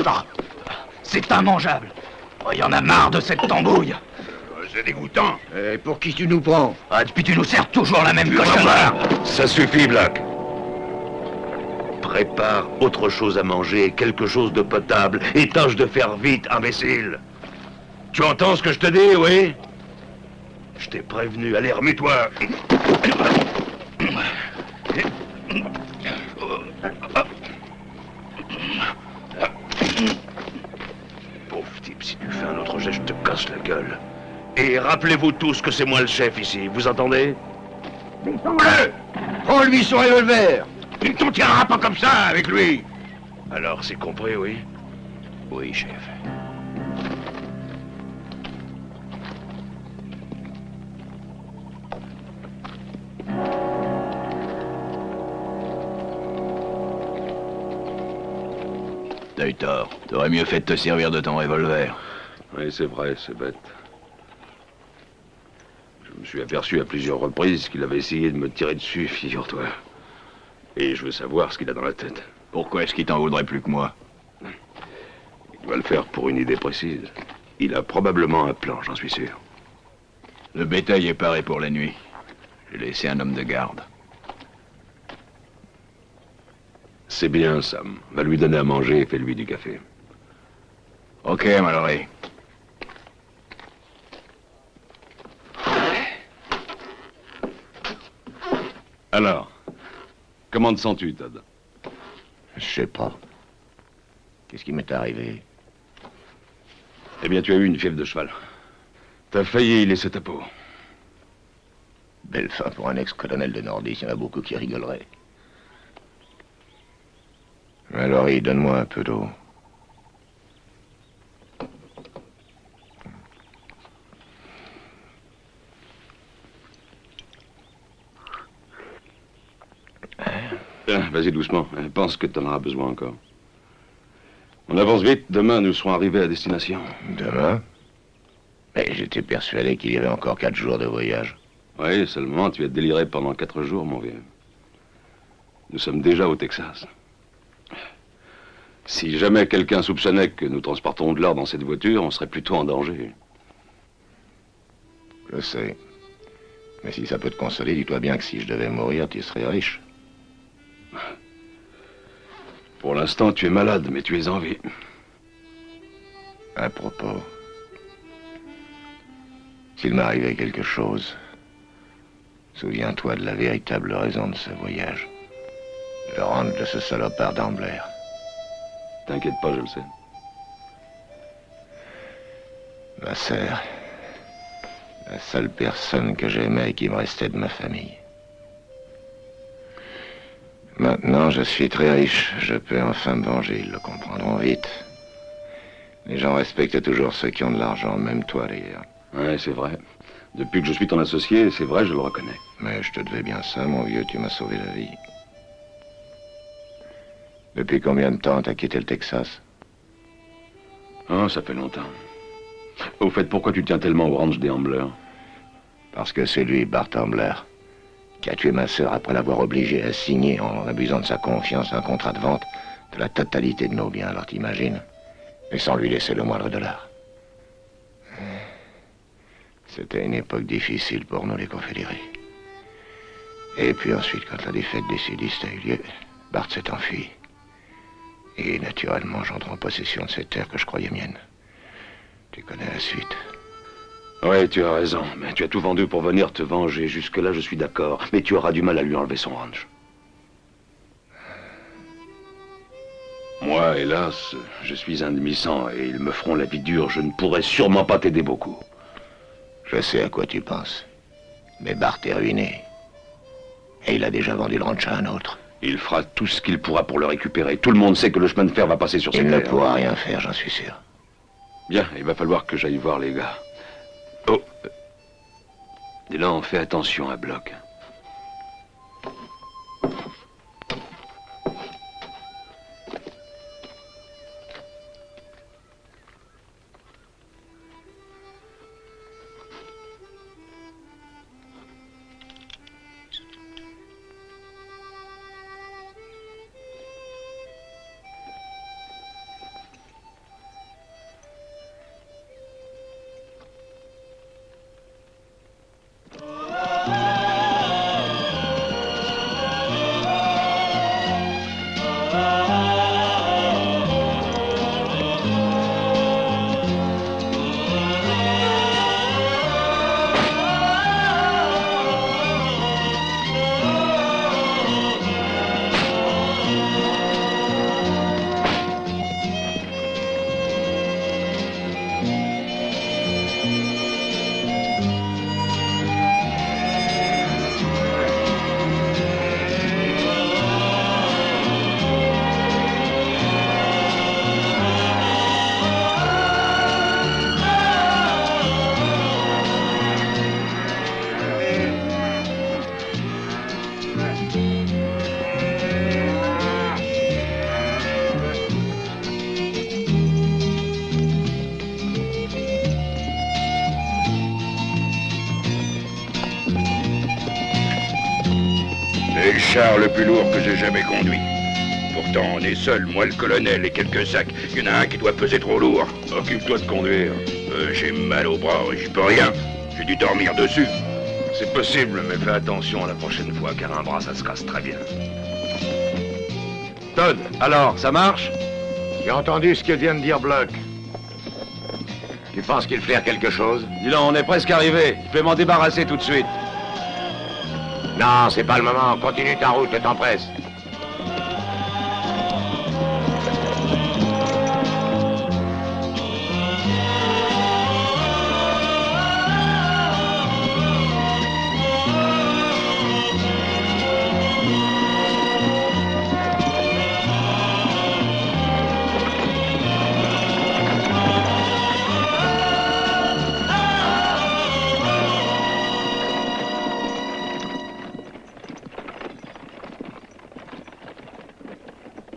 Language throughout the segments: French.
ça. C'est immangeable. Oh, y en a marre de cette tambouille. C'est dégoûtant. Et pour qui tu nous prends? Ah, depuis tu nous sers toujours la même cochonnerie. Ça suffit, Black. Prépare autre chose à manger, quelque chose de potable, et tâche de faire vite, imbécile. Tu entends ce que je te dis, oui? Je t'ai prévenu, allez, remue-toi. Pauvre type, si tu fais un autre geste, je te casse la gueule. Et rappelez-vous tous que c'est moi le chef ici, vous entendez? Descends-le! Prends-lui son revolver! Tu ne t'en tireras pas comme ça avec lui! Alors, c'est compris, oui? Oui, chef. T'as eu tort. T'aurais mieux fait de te servir de ton revolver. Oui, c'est vrai, c'est bête. Je me suis aperçu à plusieurs reprises qu'il avait essayé de me tirer dessus, figure-toi. Et je veux savoir ce qu'il a dans la tête. Pourquoi est-ce qu'il t'en voudrait plus que moi? Il doit le faire pour une idée précise. Il a probablement un plan, j'en suis sûr. Le bétail est paré pour la nuit. J'ai laissé un homme de garde. C'est bien, Sam. Va lui donner à manger et fais-lui du café. Ok, Mallory. Alors, comment te sens-tu, Todd? Je sais pas. Qu'est-ce qui m'est arrivé? Eh bien, tu as eu une fièvre de cheval. T'as failli y laisser ta peau. Belle fin pour un ex-colonel de Nordis, il y en a beaucoup qui rigoleraient. Mallory, donne-moi un peu d'eau. Vas-y doucement, pense que t'en auras besoin encore. On avance vite, demain nous serons arrivés à destination. Demain? Mais j'étais persuadé qu'il y avait encore 4 jours de voyage. Oui, seulement tu as déliré pendant 4 jours, mon vieux. Nous sommes déjà au Texas. Si jamais quelqu'un soupçonnait que nous transportons de l'or dans cette voiture, on serait plutôt en danger. Je sais. Mais si ça peut te consoler, dis-toi bien que si je devais mourir, tu serais riche. Pour l'instant, tu es malade, mais tu es en vie. À propos, s'il m'arrivait quelque chose, souviens-toi de la véritable raison de ce voyage. Le rendre de ce salopard d'Ambler. T'inquiète pas, je le sais. Ma sœur, la seule personne que j'aimais et qui me restait de ma famille. Maintenant, je suis très riche. Je peux enfin me venger. Ils le comprendront vite. Les gens respectent toujours ceux qui ont de l'argent, même toi d'ailleurs. Ouais, c'est vrai. Depuis que je suis ton associé, c'est vrai, je le reconnais. Mais je te devais bien ça, mon vieux. Tu m'as sauvé la vie. Depuis combien de temps t'as quitté le Texas? Oh, ça fait longtemps. Au fait, pourquoi tu tiens tellement au ranch des Ambler? Parce que c'est lui, Bart Ambler, qui a tué ma sœur après l'avoir obligé à signer, en abusant de sa confiance, un contrat de vente de la totalité de nos biens, alors t'imagines? Et sans lui laisser le moindre dollar. C'était une époque difficile pour nous, les confédérés. Et puis ensuite, quand la défaite des sudistes a eu lieu, Bart s'est enfui. Et naturellement, j'entre en possession de cette terre que je croyais mienne. Tu connais la suite. Ouais, tu as raison, mais tu as tout vendu pour venir te venger. Jusque-là, je suis d'accord, mais tu auras du mal à lui enlever son ranch. Moi, hélas, je suis un demi-sang et ils me feront la vie dure. Je ne pourrai sûrement pas t'aider beaucoup. Je sais à quoi tu penses. Mais Bart est ruiné. Et il a déjà vendu le ranch à un autre. Il fera tout ce qu'il pourra pour le récupérer. Tout le monde sait que le chemin de fer va passer sur ses Il ne terres. pourra rien faire, j'en suis sûr. Bien, il va falloir que j'aille voir les gars. Oh. Dylan, fais attention à Bloc. C'est le char le plus lourd que j'ai jamais conduit. Pourtant, on est seul, moi, le colonel et quelques sacs. Il y en a un qui doit peser trop lourd. Occupe-toi de conduire. J'ai mal au bras, j'y peux rien. J'ai dû dormir dessus. C'est possible, mais fais attention la prochaine fois, car un bras, ça se casse très bien. Todd, alors, ça marche? J'ai entendu ce que vient de dire Block. Tu penses qu'il flaire quelque chose? Dis donc, on est presque arrivé. Je peux m'en débarrasser tout de suite. Non, c'est pas le moment. Continue ta route, le temps presse.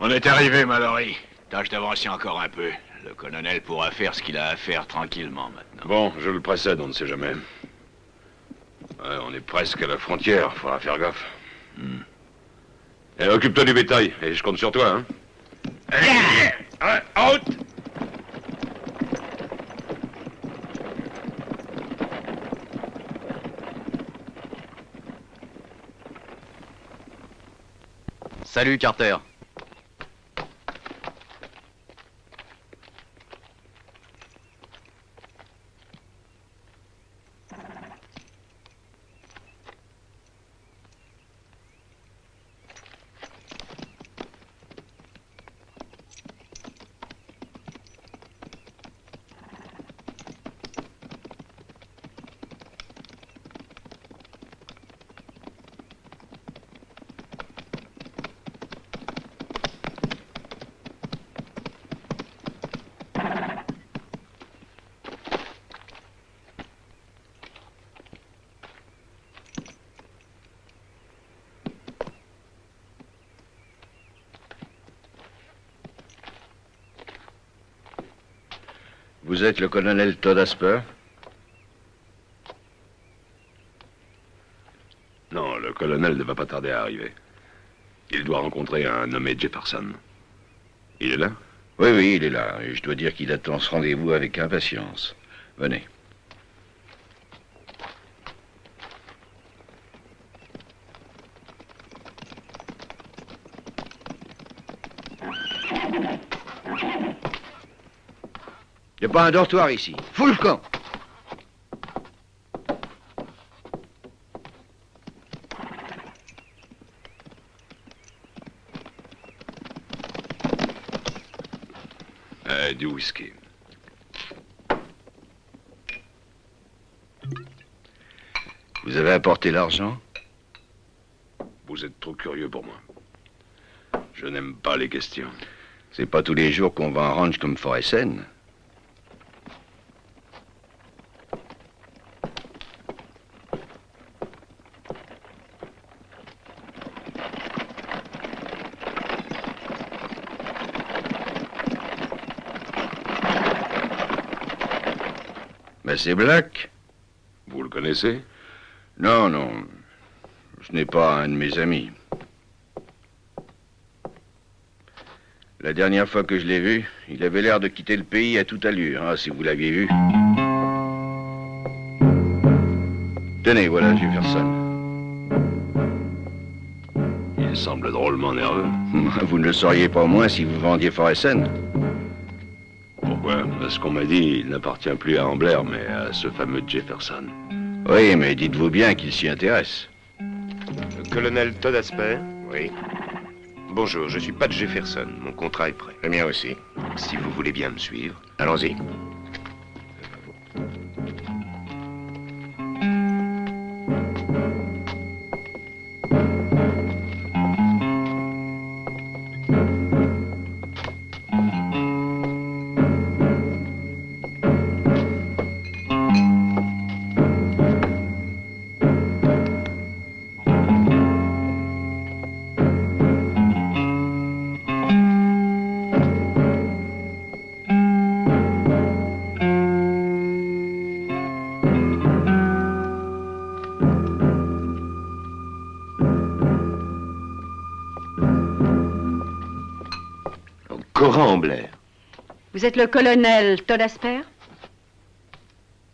On est arrivé, Mallory. Tâche d'avancer encore un peu. Le colonel pourra faire ce qu'il a à faire tranquillement maintenant. Bon, je le précède, on ne sait jamais. Ouais, on est presque à la frontière, faudra faire gaffe. Et occupe-toi du bétail, et je compte sur toi, hein. Out! Salut, Carter. Vous êtes le colonel Todd Asper? Non, le colonel ne va pas tarder à arriver. Il doit rencontrer un nommé Jefferson. Il est là? Oui, oui, il est là. Et je dois dire qu'il attend ce rendez-vous avec impatience. Venez. Il n'y a pas un dortoir ici. Fous le camp! Du whisky. Vous avez apporté l'argent? Vous êtes trop curieux pour moi. Je n'aime pas les questions. C'est pas tous les jours qu'on va en ranch comme Forest-Saine. Ben c'est Black. Vous le connaissez? Non, non. Ce n'est pas un de mes amis. La dernière fois que je l'ai vu, il avait l'air de quitter le pays à toute allure, hein, si vous l'aviez vu. Tenez, voilà Jefferson. Il semble drôlement nerveux. Vous ne le sauriez pas moins si vous vendiez Forest-Saine. Pourquoi? Ce qu'on m'a dit, il n'appartient plus à Ambler, mais à ce fameux Jefferson. Oui, mais dites-vous bien qu'il s'y intéresse. Colonel Todd Asper? Oui, Bonjour, je suis Pat Jefferson. Mon contrat est prêt. le mien aussi. Si vous voulez bien me suivre. Allons-y. Cora Ambler. Vous êtes le colonel Todasper?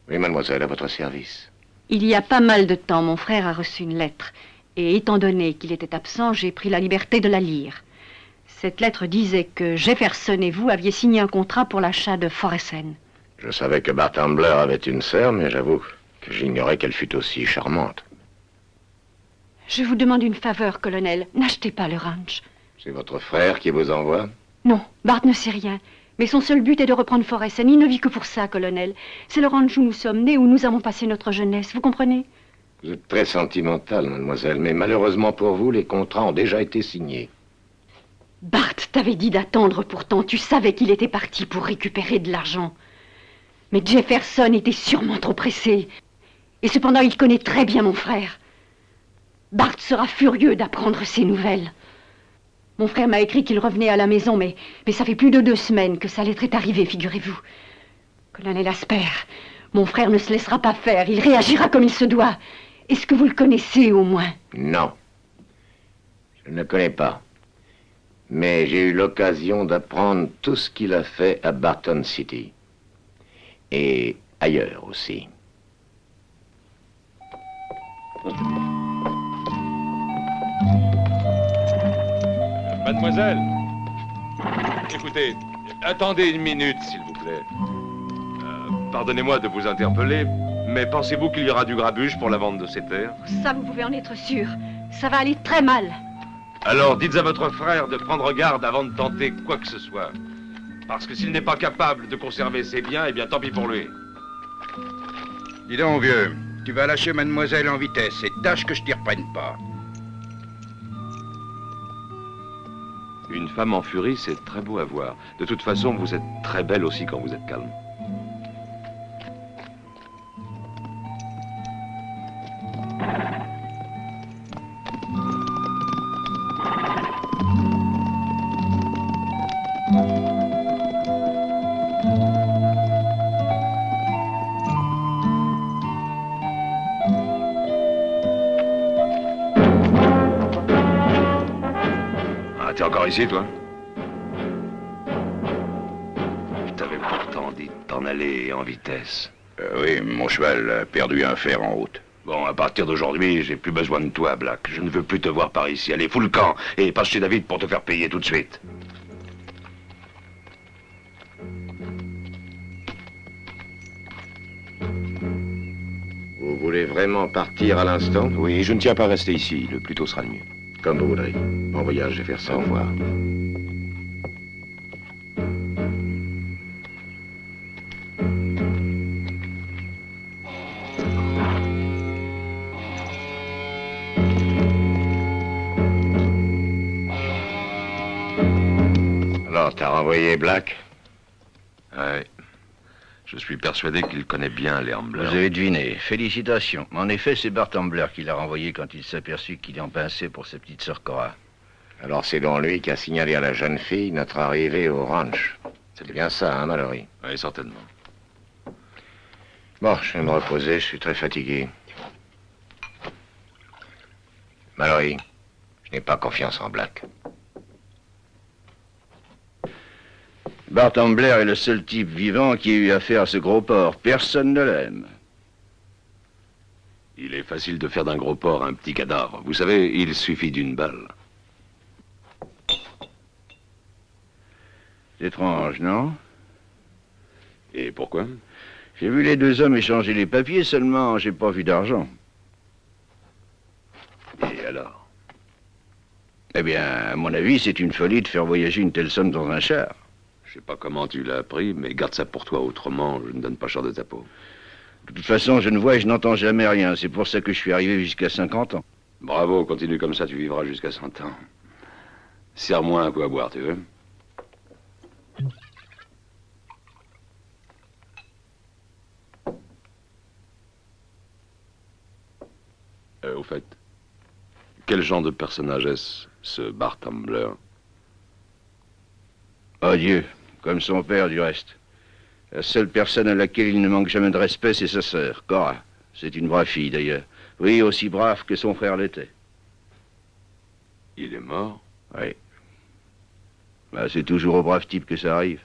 Oui, mademoiselle, à votre service. Il y a pas mal de temps, mon frère a reçu une lettre. Et étant donné qu'il était absent, j'ai pris la liberté de la lire. Cette lettre disait que Jefferson et vous aviez signé un contrat pour l'achat de Foressen. Je savais que Bart Ambler avait une sœur, mais j'avoue que j'ignorais qu'elle fût aussi charmante. Je vous demande une faveur, colonel. N'achetez pas le ranch. C'est votre frère qui vous envoie? Non, Bart ne sait rien. Mais son seul but est de reprendre Foressen. Il ne vit que pour ça, colonel. C'est le ranch où nous sommes nés, où nous avons passé notre jeunesse. Vous comprenez? Vous êtes très sentimentale, mademoiselle, mais malheureusement pour vous, les contrats ont déjà été signés. Bart t'avait dit d'attendre pourtant. Tu savais qu'il était parti pour récupérer de l'argent. Mais Jefferson était sûrement trop pressé. Et cependant, il connaît très bien mon frère. Bart sera furieux d'apprendre ces nouvelles. Mon frère m'a écrit qu'il revenait à la maison, mais ça fait plus de 2 semaines que sa lettre est arrivée, figurez-vous. Colonel Asper, mon frère ne se laissera pas faire. Il réagira comme il se doit. Est-ce que vous le connaissez, au moins? Non. Je ne le connais pas. Mais j'ai eu l'occasion d'apprendre tout ce qu'il a fait à Barton City. Et ailleurs aussi. Mademoiselle, écoutez, attendez une minute, s'il vous plaît. Pardonnez-moi de vous interpeller, mais pensez-vous qu'il y aura du grabuge pour la vente de ces terres? Ça, vous pouvez en être sûr. Ça va aller très mal. Alors dites à votre frère de prendre garde avant de tenter quoi que ce soit. Parce que s'il n'est pas capable de conserver ses biens, eh bien tant pis pour lui. Dis donc, vieux, tu vas lâcher mademoiselle en vitesse et tâche que je t'y reprenne pas. Une femme en furie, c'est très beau à voir. De toute façon, vous êtes très belle aussi quand vous êtes calme. T'es encore ici, toi? Je t'avais pourtant dit de t'en aller en vitesse. Oui, mon cheval a perdu un fer en route. Bon, à partir d'aujourd'hui, j'ai plus besoin de toi, Black. Je ne veux plus te voir par ici. Allez, fous le camp et passe chez David pour te faire payer tout de suite. Vous voulez vraiment partir à l'instant? Oui, je ne tiens pas à rester ici. Le plus tôt sera le mieux. Comme vous voudrez. Bon voyage, Jefferson. Au revoir. Alors, t'as renvoyé Black? Ouais. Je suis persuadé qu'il connaît bien les Ambler. Vous avez deviné. Félicitations. En effet, c'est Bart Ambler qui l'a renvoyé quand il s'est aperçu qu'il en pinçait pour sa petite sœur Cora. Alors c'est donc lui qui a signalé à la jeune fille notre arrivée au ranch. C'est bien ça, hein, Mallory? Oui, certainement. Bon, je vais me reposer, je suis très fatigué. Mallory, je n'ai pas confiance en Black. Bart Ambler est le seul type vivant qui ait eu affaire à ce gros porc. Personne ne l'aime. Il est facile de faire d'un gros porc un petit cadavre. Vous savez, il suffit d'une balle. C'est étrange, non? Et pourquoi? J'ai vu les 2 hommes échanger les papiers, seulement j'ai pas vu d'argent. Et alors? Eh bien, à mon avis, c'est une folie de faire voyager une telle somme dans un char. Je sais pas comment tu l'as appris, mais garde ça pour toi, autrement, je ne donne pas cher de ta peau. De toute façon, je ne vois et je n'entends jamais rien. C'est pour ça que je suis arrivé jusqu'à 50 ans. Bravo, continue comme ça, tu vivras jusqu'à 100 ans. Serre-moi un coup à boire, tu veux? Au fait, quel genre de personnage est-ce, ce Bart Ambler? Oh Dieu, comme son père du reste. La seule personne à laquelle il ne manque jamais de respect, c'est sa sœur, Cora. C'est une brave fille, d'ailleurs. Oui, aussi brave que son frère l'était. Il est mort? Oui. Bah, c'est toujours aux braves types que ça arrive.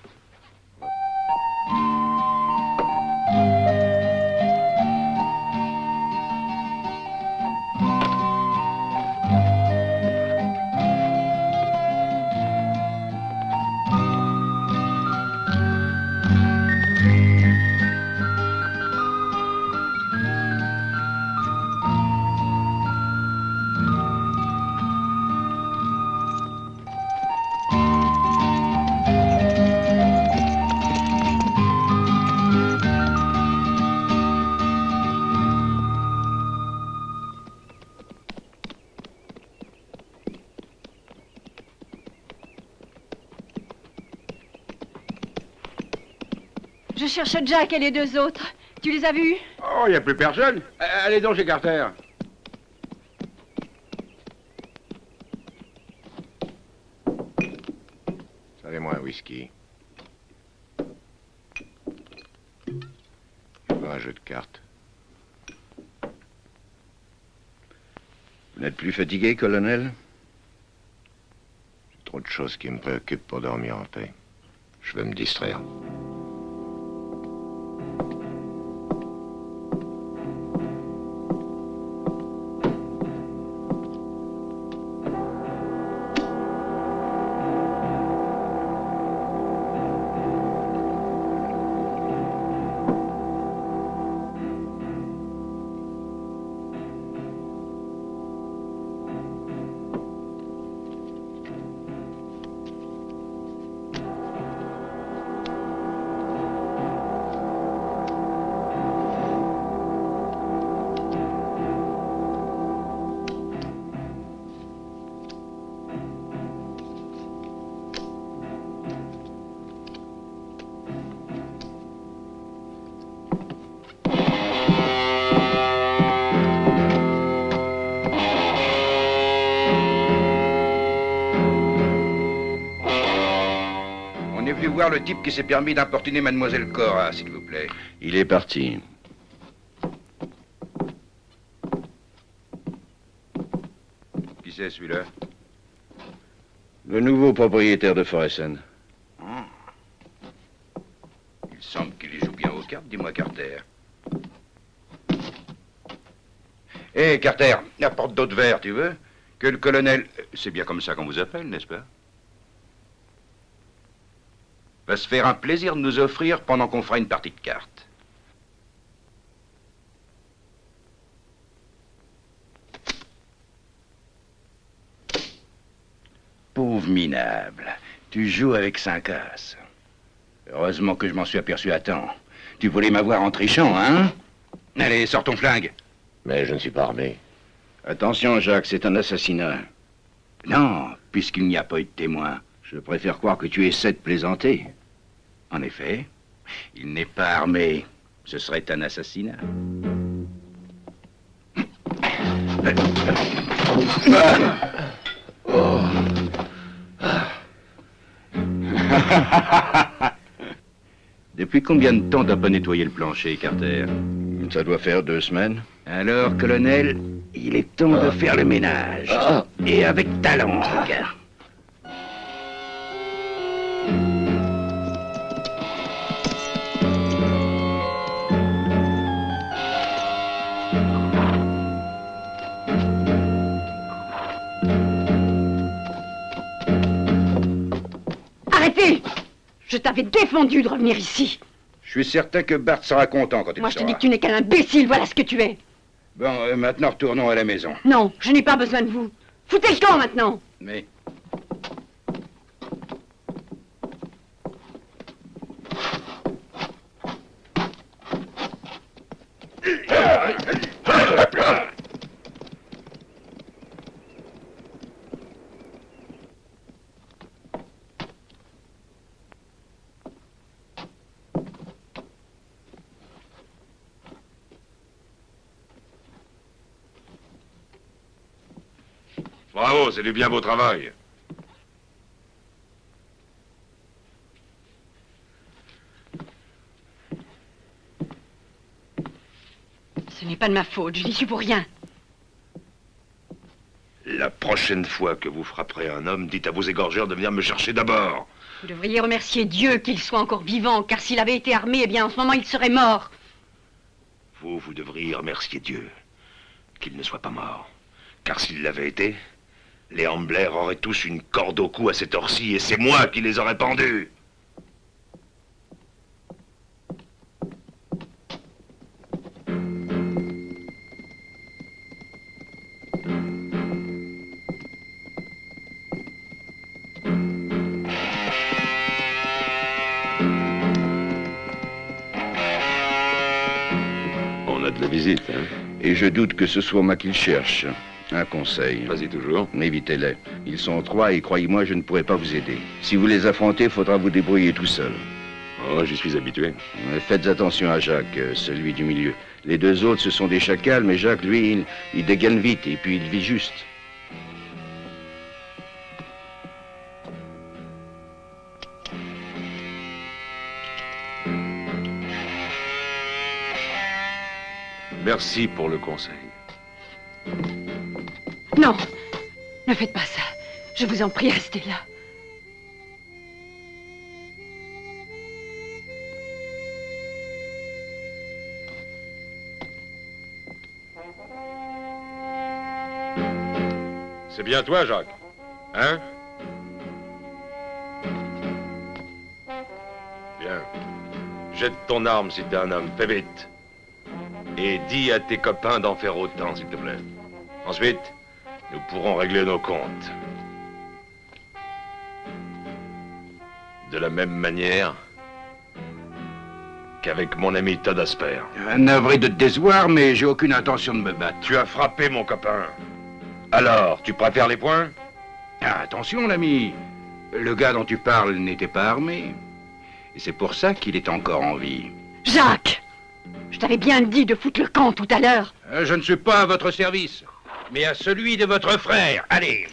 Je cherche Jack et les deux autres. Tu les as vus? Oh, il n'y a plus personne. Allez donc chez Carter. Servez-moi un whisky. Je veux un jeu de cartes. Vous n'êtes plus fatigué, colonel? J'ai trop de choses qui me préoccupent pour dormir en paix. Je veux me distraire. On est venu voir le type qui s'est permis d'importuner mademoiselle Cora, s'il vous plaît. Il est parti. Qui c'est celui-là? Le nouveau propriétaire de Foressen. Il semble qu'il y joue bien aux cartes, dis-moi, Carter. Hé, Carter, apporte d'autres verres, tu veux? Que le colonel... C'est bien comme ça qu'on vous appelle, n'est-ce pas? Va se faire un plaisir de nous offrir pendant qu'on fera une partie de cartes. Pauvre minable, tu joues avec 5 as. Heureusement que je m'en suis aperçu à temps. Tu voulais m'avoir en trichant, hein? Allez, sors ton flingue. Mais je ne suis pas armé. Attention, Jacques, c'est un assassinat. Non, puisqu'il n'y a pas eu de témoin. Je préfère croire que tu essaies de plaisanter. En effet, il n'est pas armé. Ce serait un assassinat. Depuis combien de temps t'as pas nettoyé le plancher, Carter? Ça doit faire 2 semaines. Alors, colonel, il est temps de faire le ménage. Et avec ta langue. Arrêtez! Je t'avais défendu de revenir ici. Je suis certain que Bart sera content quand il Moi, je te saura. dis que tu n'es qu'un imbécile, voilà ce que tu es. Bon, maintenant, retournons à la maison. Non, je n'ai pas besoin de vous. Foutez le camp maintenant. Mais... Bravo, c'est du bien beau travail. Ce n'est pas de ma faute, je n'y suis pour rien. La prochaine fois que vous frapperez un homme, dites à vos égorgeurs de venir me chercher d'abord. Vous devriez remercier Dieu qu'il soit encore vivant, car s'il avait été armé, eh bien en ce moment il serait mort. Vous devriez remercier Dieu qu'il ne soit pas mort. Car s'il l'avait été, les Ambler auraient tous une corde au cou à cette heure-ci et c'est moi qui les aurais pendus. On a de la visite, hein? Et je doute que ce soit moi qu'il cherche. Un conseil. Vas-y toujours. Évitez-les. Ils sont 3 et croyez-moi, je ne pourrai pas vous aider. Si vous les affrontez, il faudra vous débrouiller tout seul. Oh, j'y suis habitué. Mais faites attention à Jacques, celui du milieu. Les 2 autres, ce sont des chacals, mais Jacques, lui, il dégaine vite et puis il vit juste. Merci pour le conseil. Non, ne faites pas ça. Je vous en prie, restez là. C'est bien toi, Jacques. Hein? Bien. Jette ton arme si t'es un homme. Fais vite. Et dis à tes copains d'en faire autant, s'il te plaît. Ensuite, nous pourrons régler nos comptes. De la même manière qu'avec mon ami Todd Asper. Navré de te décevoir, mais j'ai aucune intention de me battre. Tu as frappé mon copain. Alors, tu préfères les poings? Ah, attention, l'ami. Le gars dont tu parles n'était pas armé. Et c'est pour ça qu'il est encore en vie. Jacques! Je t'avais bien dit de foutre le camp tout à l'heure. Je ne suis pas à votre service, mais à celui de votre frère. Allez!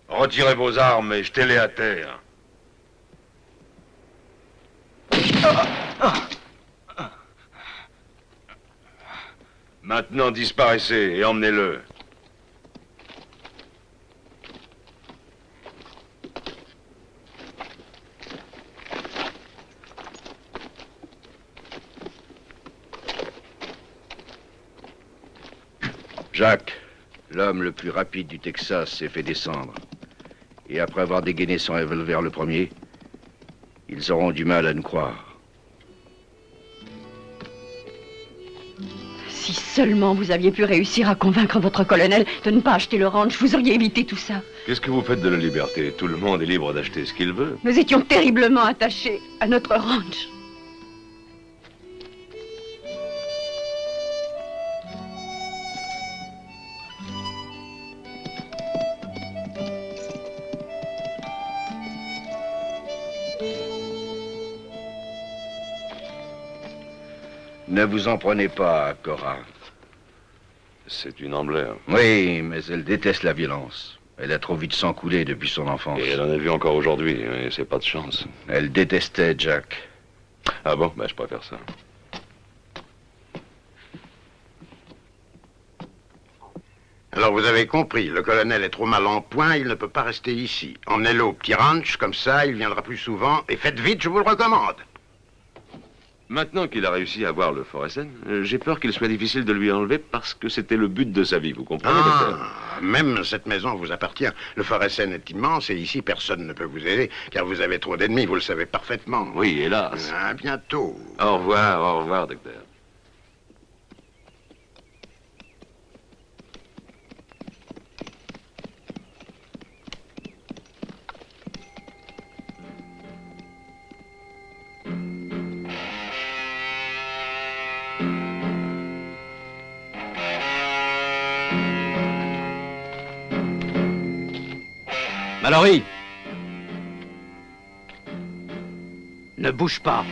Retirez vos armes et jetez-les à terre. Maintenant, disparaissez et emmenez-le. Jacques, l'homme le plus rapide du Texas, s'est fait descendre. Et après avoir dégainé son revolver le premier, ils auront du mal à nous croire. Si seulement vous aviez pu réussir à convaincre votre colonel de ne pas acheter le ranch, vous auriez évité tout ça. Qu'est-ce que vous faites de la liberté? Tout le monde est libre d'acheter ce qu'il veut. Nous étions terriblement attachés à notre ranch. Ne vous en prenez pas, Cora. C'est une Ambler. Oui, mais elle déteste la violence. Elle a trop vu de sang couler depuis son enfance. Et elle en a vu encore aujourd'hui, et c'est pas de chance. Elle détestait Jack. Ah bon? Ben, je préfère ça. Alors vous avez compris, le colonel est trop mal en point, il ne peut pas rester ici. Emmenez-le au petit ranch, comme ça, il viendra plus souvent. Et faites vite, je vous le recommande. Maintenant qu'il a réussi à voir le Foresten, j'ai peur qu'il soit difficile de lui enlever parce que c'était le but de sa vie, vous comprenez, docteur? Même cette maison vous appartient. Le Foresten est immense et ici, personne ne peut vous aider, car vous avez trop d'ennemis, vous le savez parfaitement. Oui, hélas. À bientôt. Au revoir, docteur. Mallory! Ne bouge pas.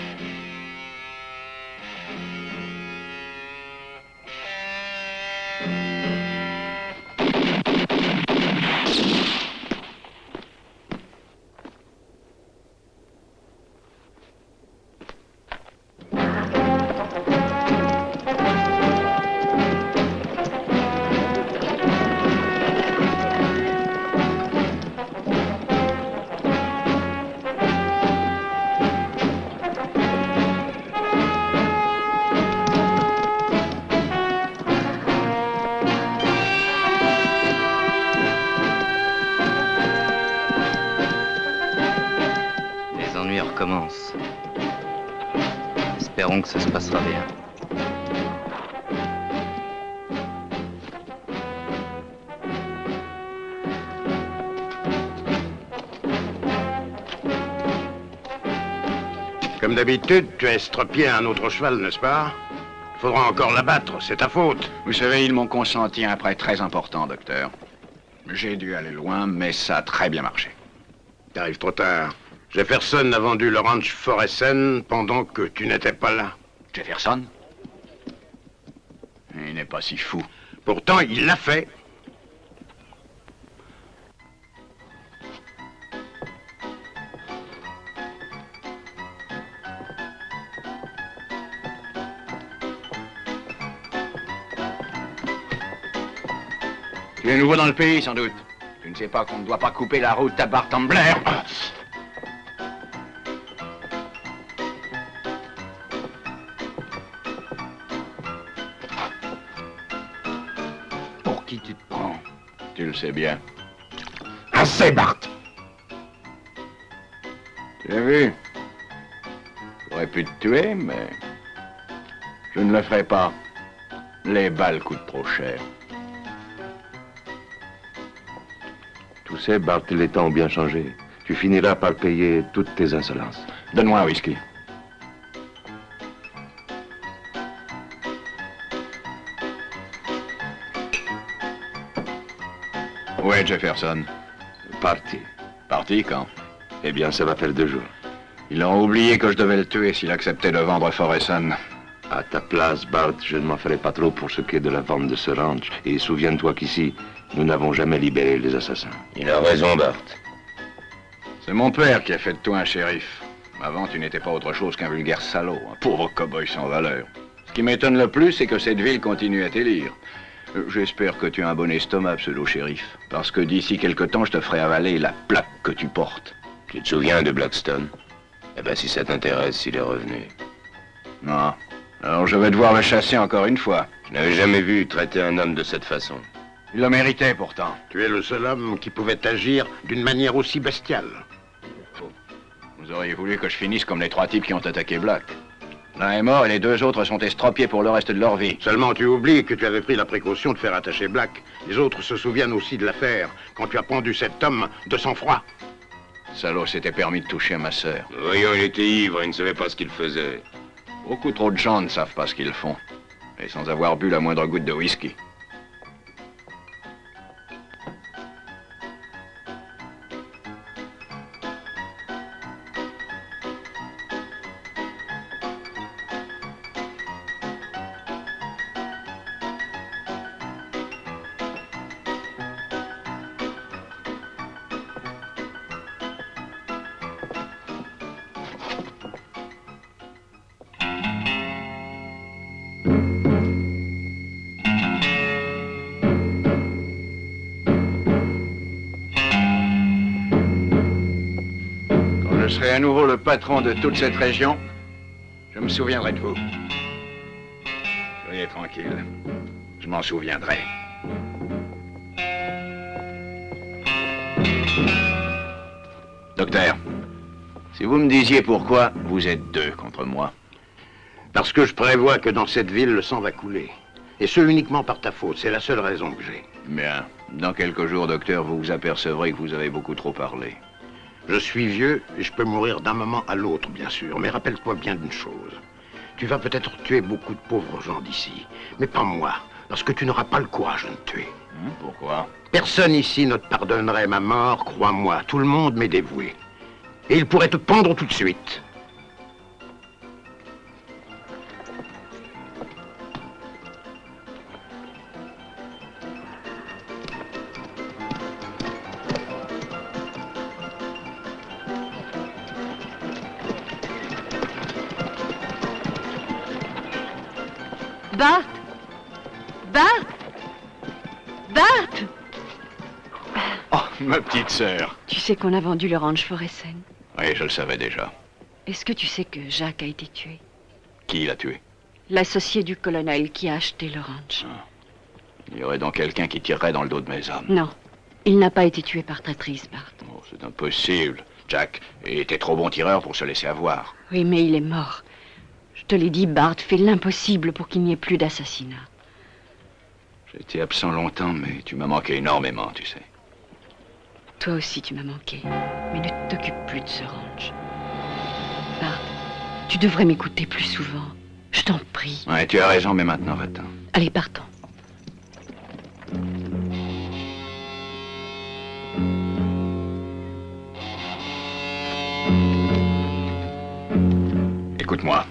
Espérons que ça se passera bien. Comme d'habitude, tu as estropié un autre cheval, n'est-ce pas? Faudra encore l'abattre, c'est ta faute. Vous savez, ils m'ont consenti un prêt très important, docteur. J'ai dû aller loin, mais ça a très bien marché. T'arrives trop tard. Jefferson a vendu le ranch Foresten pendant que tu n'étais pas là. Jefferson? Il n'est pas si fou. Pourtant, il l'a fait. Tu es nouveau dans le pays, sans doute. Tu ne sais pas qu'on ne doit pas couper la route à Bart Ambler. Pour qui tu te prends? Tu le sais bien. Assez, Bart! Tu as vu? J'aurais pu te tuer, mais je ne le ferai pas. Les balles coûtent trop cher. Tu sais, Bart, les temps ont bien changé. Tu finiras par payer toutes tes insolences. Donne-moi un whisky. Où est Jefferson? Parti. Parti quand? Eh bien, ça va faire 2 jours. Ils ont oublié que je devais le tuer s'il acceptait de vendre Foresten. À ta place, Bart, je ne m'en ferai pas trop pour ce qui est de la vente de ce ranch. Et souviens-toi qu'ici, nous n'avons jamais libéré les assassins. Il a raison, Bart. C'est mon père qui a fait de toi un shérif. Avant, tu n'étais pas autre chose qu'un vulgaire salaud, un pauvre cow-boy sans valeur. Ce qui m'étonne le plus, c'est que cette ville continue à t'élire. J'espère que tu as un bon estomac, pseudo-shérif. Parce que d'ici quelque temps, je te ferai avaler la plaque que tu portes. Tu te souviens de Blackstone? Eh ben, si ça t'intéresse, il est revenu. Non. Alors je vais devoir le chasser encore une fois. Je n'avais jamais vu traiter un homme de cette façon. Il le méritait pourtant. Tu es le seul homme qui pouvait agir d'une manière aussi bestiale. Vous auriez voulu que je finisse comme les 3 types qui ont attaqué Black. L'un est mort et les 2 autres sont estropiés pour le reste de leur vie. Seulement, tu oublies que tu avais pris la précaution de faire attacher Black. Les autres se souviennent aussi de l'affaire, quand tu as pendu cet homme de sang-froid. Salaud s'était permis de toucher à ma sœur. Voyons, il était ivre, il ne savait pas ce qu'il faisait. Beaucoup trop de gens ne savent pas ce qu'ils font. Et sans avoir bu la moindre goutte de whisky. Je serai à nouveau le patron de toute cette région. Je me souviendrai de vous. Soyez tranquille. Je m'en souviendrai. Docteur, si vous me disiez pourquoi vous êtes 2 contre moi. Parce que je prévois que dans cette ville, le sang va couler. Et ce, uniquement par ta faute. C'est la seule raison que j'ai. Bien. Dans quelques jours, docteur, vous vous apercevrez que vous avez beaucoup trop parlé. Je suis vieux et je peux mourir d'un moment à l'autre, bien sûr. Mais rappelle-toi bien d'une chose. Tu vas peut-être tuer beaucoup de pauvres gens d'ici. Mais pas moi. Parce que tu n'auras pas le courage de me tuer. Pourquoi? Personne ici ne te pardonnerait ma mort, crois-moi. Tout le monde m'est dévoué. Et il pourrait te pendre tout de suite. Bart! Bart! Bart! Oh, ma petite sœur. Tu sais qu'on a vendu le ranch Foresten. Oui, je le savais déjà. Est-ce que tu sais que Jacques a été tué? Qui l'a tué? L'associé du colonel qui a acheté le ranch. Il y aurait donc quelqu'un qui tirerait dans le dos de mes hommes. Non, il n'a pas été tué par traîtrise, Bart. Oh, c'est impossible. Jack était trop bon tireur pour se laisser avoir. Oui, mais il est mort. Je te l'ai dit, Bart, fais l'impossible pour qu'il n'y ait plus d'assassinat. J'ai été absent longtemps, mais tu m'as manqué énormément, tu sais. Toi aussi, tu m'as manqué. Mais ne t'occupe plus de ce ranch. Bart, tu devrais m'écouter plus souvent. Je t'en prie. Ouais, tu as raison, mais maintenant, va-t'en. Allez, partons. Écoute-moi.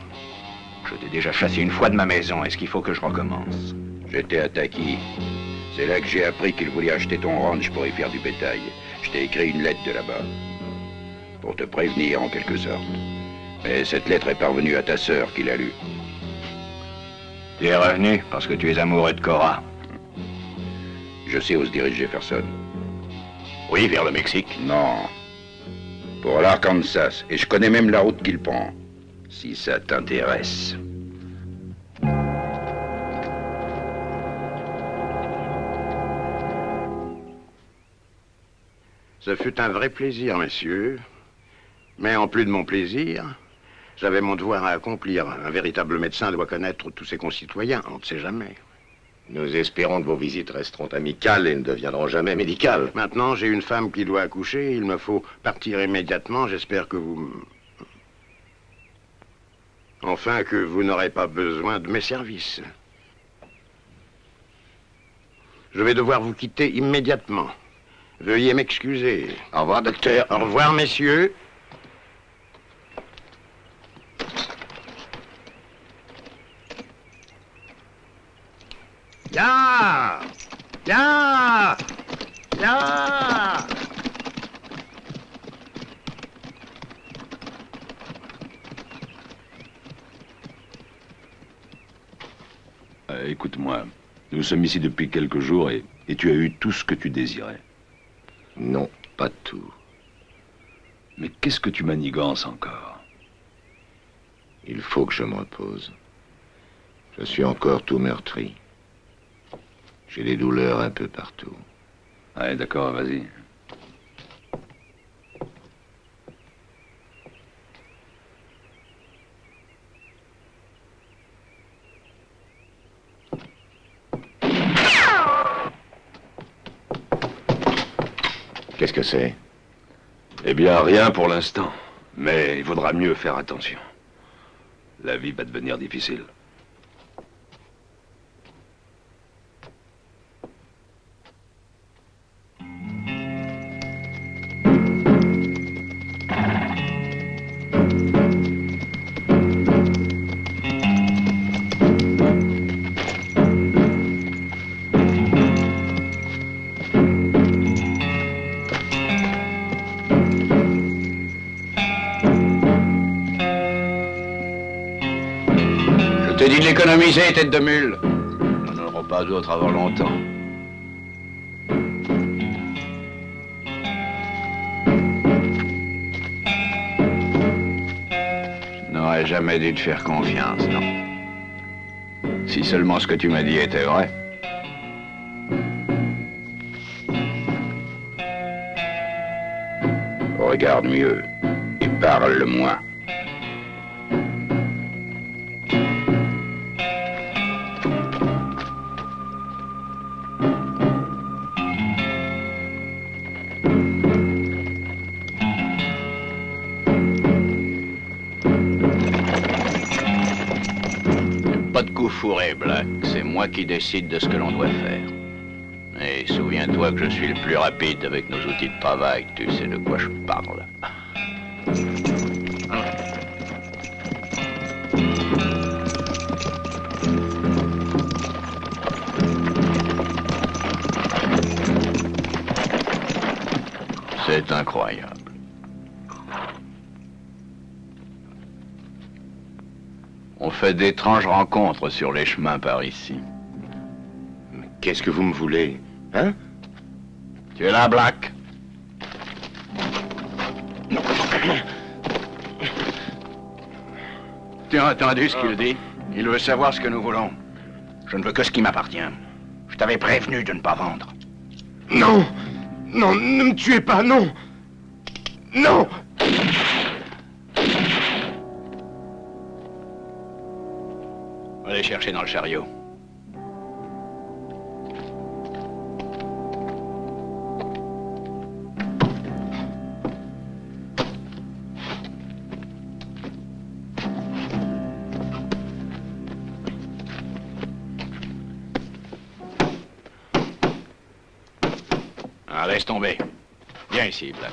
Je t'ai déjà chassé une fois de ma maison. Est-ce qu'il faut que je recommence? J'étais à Taki. C'est là que j'ai appris qu'il voulait acheter ton ranch pour y faire du bétail. Je t'ai écrit une lettre de là-bas. Pour te prévenir, en quelque sorte. Mais cette lettre est parvenue à ta sœur qui l'a lue. Tu es revenu parce que tu es amoureux de Cora. Je sais où se dirige Jefferson. Oui, vers le Mexique. Non. Pour l'Arkansas. Et je connais même la route qu'il prend. Si ça t'intéresse. Ce fut un vrai plaisir, messieurs. Mais en plus de mon plaisir, j'avais mon devoir à accomplir. Un véritable médecin doit connaître tous ses concitoyens, on ne sait jamais. Nous espérons que vos visites resteront amicales et ne deviendront jamais médicales. Maintenant, j'ai une femme qui doit accoucher, il me faut partir immédiatement, j'espère que vous... Enfin, que vous n'aurez pas besoin de mes services. Je vais devoir vous quitter immédiatement. Veuillez m'excuser. Au revoir, docteur. Au revoir, messieurs. Ya! Ya! Ya! Écoute-moi, nous sommes ici depuis quelques jours et tu as eu tout ce que tu désirais. Non, pas tout. Mais qu'est-ce que tu manigances encore? Il faut que je me repose. Je suis encore tout meurtri. J'ai des douleurs un peu partout. Ouais, d'accord, vas-y. Qu'est-ce que c'est? Eh bien, rien pour l'instant. Mais il vaudra mieux faire attention. La vie va devenir difficile. Je te dis de l'économiser, tête de mule. Nous n'en aurons pas d'autres avant longtemps. Je n'aurais jamais dû te faire confiance, non. Si seulement ce que tu m'as dit était vrai. Regarde mieux et parle moins. Pas de coup fourré, Black. C'est moi qui décide de ce que l'on doit faire. Et souviens-toi que je suis le plus rapide avec nos outils de travail. Tu sais de quoi je parle. C'est incroyable. On fait d'étranges rencontres sur les chemins par ici. Qu'est-ce que vous me voulez? Hein? Tu es là, Black? Tu as entendu ce qu'il dit? Il veut savoir ce que nous voulons. Je ne veux que ce qui m'appartient. Je t'avais prévenu de ne pas vendre. Non! Non, ne me tuez pas, non! Non! On va les chercher dans le chariot. Ah, laisse tomber. Viens ici, Black.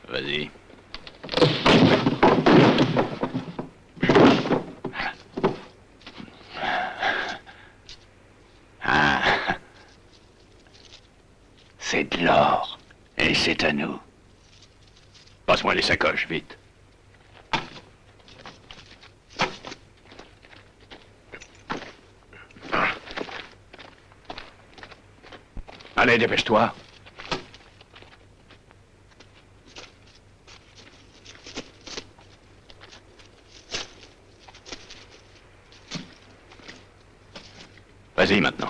Vas-y. Ah. C'est de l'or. Et c'est à nous. Passe-moi les sacoches, vite. Allez, dépêche-toi. Vas-y maintenant.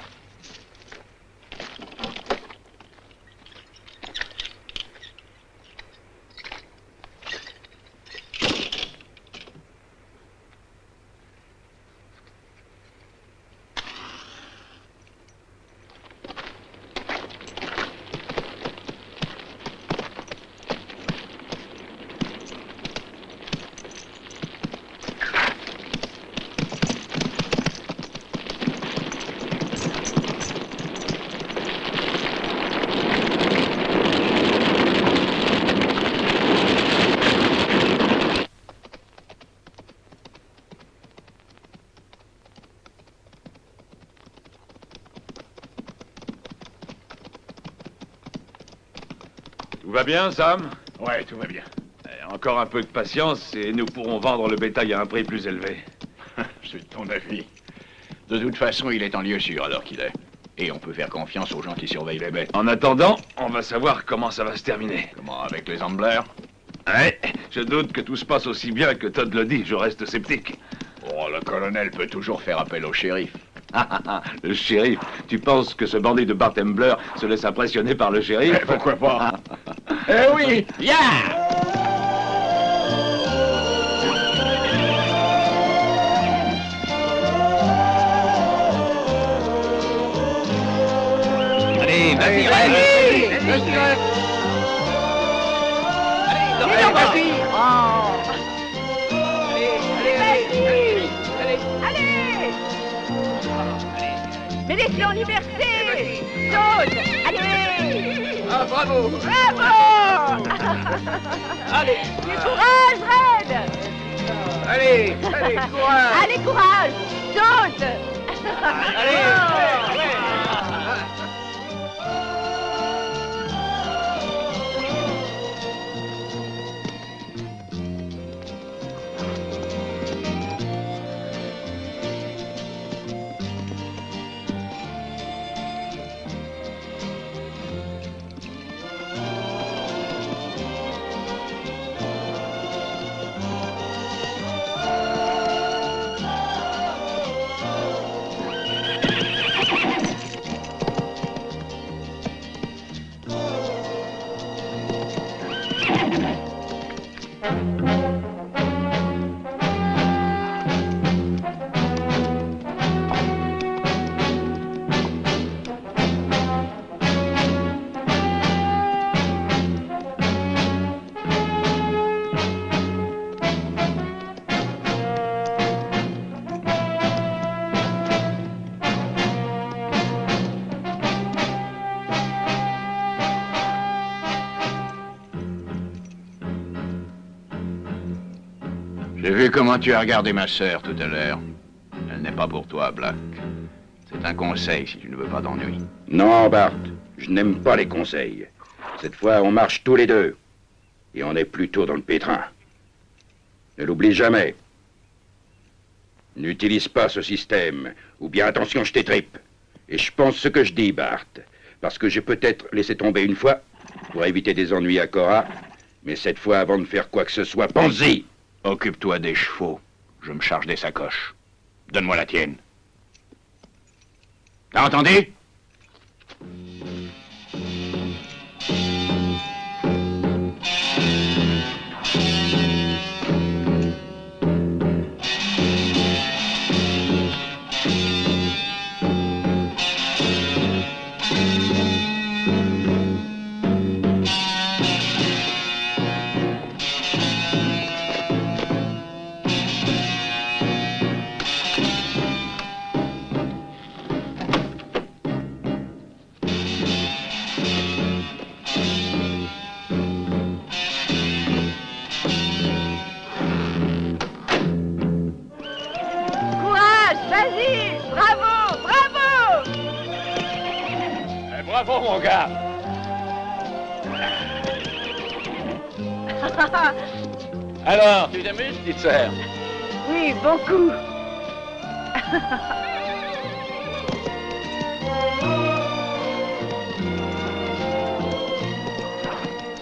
Tout va bien, Sam? Ouais, tout va bien. Encore un peu de patience et nous pourrons vendre le bétail à un prix plus élevé. Je suis de ton avis. De toute façon, il est en lieu sûr alors qu'il est. Et on peut faire confiance aux gens qui surveillent les bêtes. En attendant, on va savoir comment ça va se terminer. Comment, avec les Ambler? Ouais, je doute que tout se passe aussi bien que Todd le dit, je reste sceptique. Oh, le colonel peut toujours faire appel au shérif. Le shérif, tu penses que ce bandit de Bart Ambler se laisse impressionner par le shérif? Pourquoi pas? Eh oui, viens! Allez, vas-y, allez! Vas-y! Mais laissez en liberté! Saute! Allez! Ah, bravo! Bravo! Allez! Du courage, Red! Allez! Allez, courage! Allez, courage! Saute! Allez! J'ai vu comment tu as regardé ma sœur tout à l'heure. Elle n'est pas pour toi, Black. C'est un conseil si tu ne veux pas d'ennui. Non, Bart, je n'aime pas les conseils. Cette fois, on marche tous les deux. Et on est plutôt dans le pétrin. Ne l'oublie jamais. N'utilise pas ce système, ou bien attention, je t'étripe. Et je pense ce que je dis, Bart. Parce que j'ai peut-être laissé tomber une fois, pour éviter des ennuis à Cora. Mais cette fois, avant de faire quoi que ce soit, pense-y. Occupe-toi des chevaux. Je me charge des sacoches. Donne-moi la tienne. T'as entendu? bon, mon gars. Alors, tu t'amuses, petite sœur? Oui, beaucoup.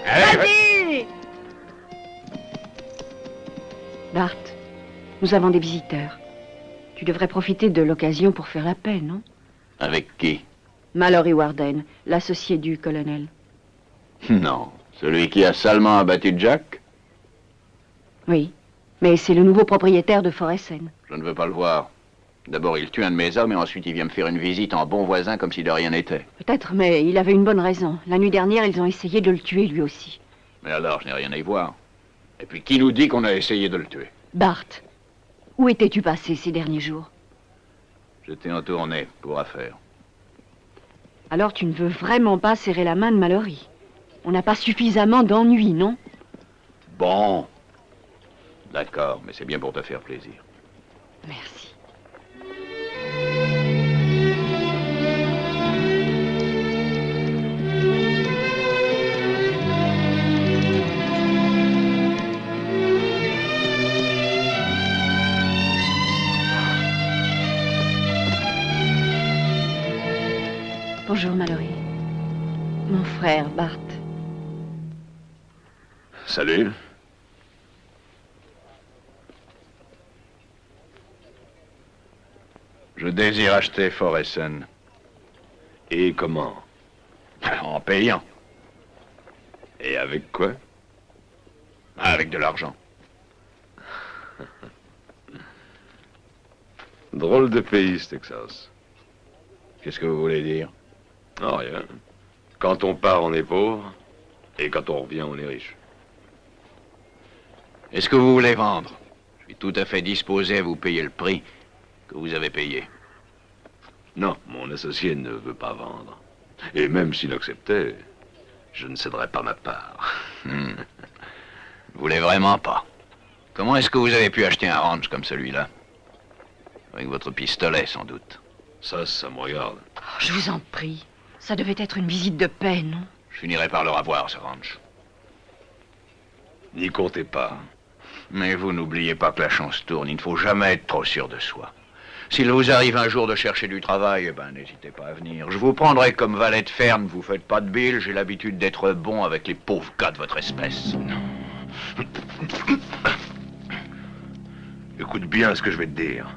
Vas-y! Bart, nous avons des visiteurs. Tu devrais profiter de l'occasion pour faire la paix, non? Avec qui? Mallory Warden, l'associé du colonel. Non. Celui qui a salement abattu Jack? Oui, mais c'est le nouveau propriétaire de Foressen. Je ne veux pas le voir. D'abord, il tue un de mes hommes et ensuite il vient me faire une visite en bon voisin comme si de rien n'était. Peut-être, mais il avait une bonne raison. La nuit dernière, ils ont essayé de le tuer lui aussi. Mais alors, je n'ai rien à y voir. Et puis, qui nous dit qu'on a essayé de le tuer? Bart, où étais-tu passé ces derniers jours? J'étais en tournée pour affaires. Alors tu ne veux vraiment pas serrer la main de Mallory? On n'a pas suffisamment d'ennuis, non? Bon. D'accord, mais c'est bien pour te faire plaisir. Merci. Bonjour, Mallory. Mon frère, Bart. Salut. Je désire acheter Foressen. Et comment? En payant. Et avec quoi? Avec de l'argent. Drôle de pays, ce Texas. Qu'est-ce que vous voulez dire? Non, rien. Quand on part, on est pauvre. Et quand on revient, on est riche. Est-ce que vous voulez vendre? Je suis tout à fait disposé à vous payer le prix que vous avez payé. Non, mon associé ne veut pas vendre. Et même s'il acceptait, je ne céderais pas ma part. Vous voulez vraiment pas? Comment est-ce que vous avez pu acheter un ranch comme celui-là? Avec votre pistolet, sans doute. Ça me regarde. Oh, je vous en prie. Ça devait être une visite de paix, non? Je finirai par le revoir, ce ranch. N'y comptez pas. Mais vous n'oubliez pas que la chance tourne. Il ne faut jamais être trop sûr de soi. S'il vous arrive un jour de chercher du travail, eh ben, n'hésitez pas à venir. Je vous prendrai comme valet de ferme. Vous faites pas de bile. J'ai l'habitude d'être bon avec les pauvres gars de votre espèce. Écoute bien ce que je vais te dire.